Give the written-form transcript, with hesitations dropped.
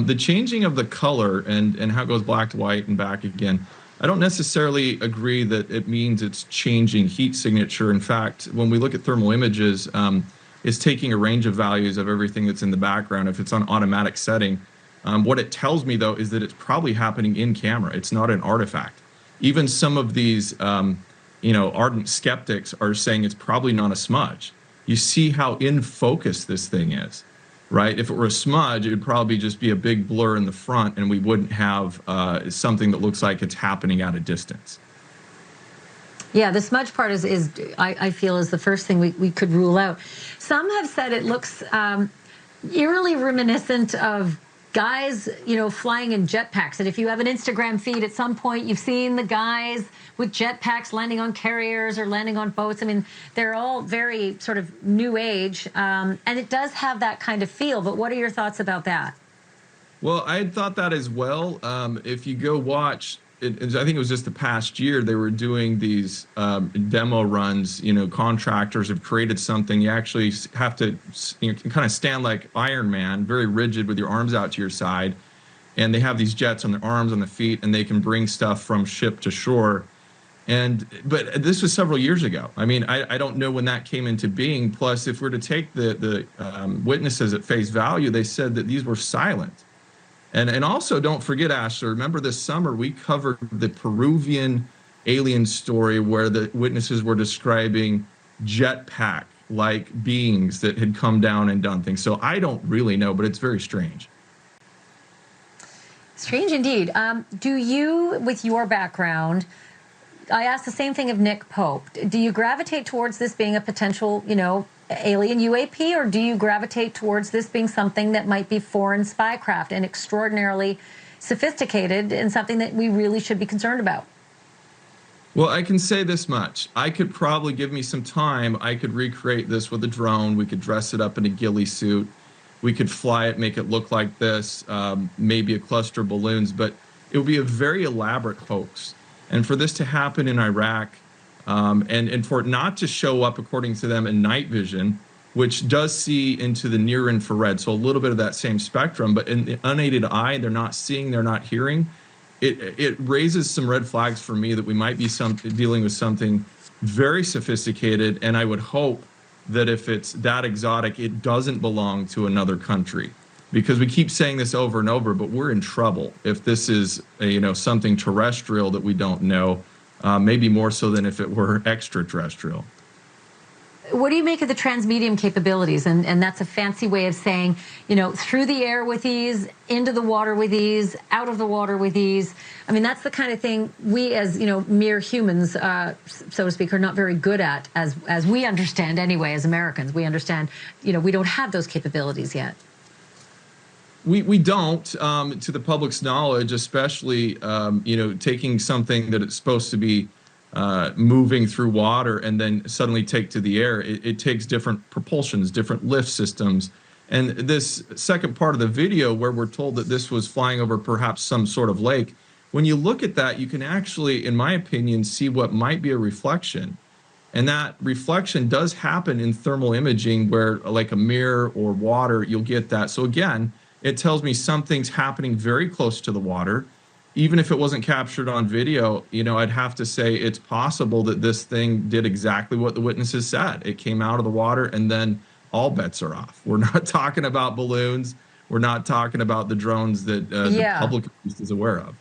The changing of the color and how it goes black to white and back again, I don't necessarily agree that it means it's changing heat signature. In fact, when we look at thermal images, it's taking a range of values of everything that's in the background. If it's on automatic setting, what it tells me, though, is that it's probably happening in camera. It's not an artifact. Even some of these, ardent skeptics are saying it's probably not a smudge. You see how in focus this thing is, right? If it were a smudge, it would probably just be a big blur in the front, and we wouldn't have something that looks like it's happening at a distance. Yeah, the smudge part I feel is the first thing we could rule out. Some have said it looks eerily reminiscent of guys, flying in jetpacks. And if you have an Instagram feed at some point, you've seen the guys with jetpacks landing on carriers or landing on boats. I mean, they're all very sort of new age, and it does have that kind of feel. But what are your thoughts about that? Well, I had thought that as well. If you go watch, I think it was just the past year, they were doing these demo runs. Contractors have created something. You actually have to kind of stand like Iron Man, very rigid with your arms out to your side. And they have these jets on their arms, on the feet, and they can bring stuff from ship to shore. But this was several years ago. I mean, I don't know when that came into being. Plus, if we're to take the witnesses at face value, they said that these were silent. And also, don't forget, Ashley, remember this summer we covered the Peruvian alien story where the witnesses were describing jetpack-like beings that had come down and done things. So I don't really know, but it's very strange. Strange indeed. Do you, with your background, I asked the same thing of Nick Pope, do you gravitate towards this being a potential, alien UAP, or do you gravitate towards this being something that might be foreign spycraft and extraordinarily sophisticated and something that we really should be concerned about? Well, I can say this much. I could probably, give me some time, I could recreate this with a drone. We could dress it up in a ghillie suit. We could fly it, make it look like this, maybe a cluster of balloons, but it would be a very elaborate hoax. And for this to happen in Iraq, and for it not to show up, according to them, in night vision, which does see into the near infrared, so a little bit of that same spectrum, but in the unaided eye, they're not seeing, they're not hearing. It raises some red flags for me that we might be dealing with something very sophisticated, and I would hope that if it's that exotic, it doesn't belong to another country. Because we keep saying this over and over, but we're in trouble if this is something terrestrial that we don't know. Maybe more so than if it were extraterrestrial. What do you make of the transmedium capabilities? And that's a fancy way of saying, through the air with ease, into the water with ease, out of the water with ease. I mean, that's the kind of thing we as, mere humans, so to speak, are not very good at, as we understand anyway, as Americans. We understand, we don't have those capabilities yet. We don't, to the public's knowledge, especially, taking something that it's supposed to be moving through water and then suddenly take to the air. It takes different propulsions, different lift systems. And this second part of the video where we're told that this was flying over perhaps some sort of lake, when you look at that, you can actually, in my opinion, see what might be a reflection. And that reflection does happen in thermal imaging where, like a mirror or water, you'll get that. So again, it tells me something's happening very close to the water. Even if it wasn't captured on video, I'd have to say it's possible that this thing did exactly what the witnesses said. It came out of the water, and then all bets are off. We're not talking about balloons. We're not talking about the drones that the public is aware of.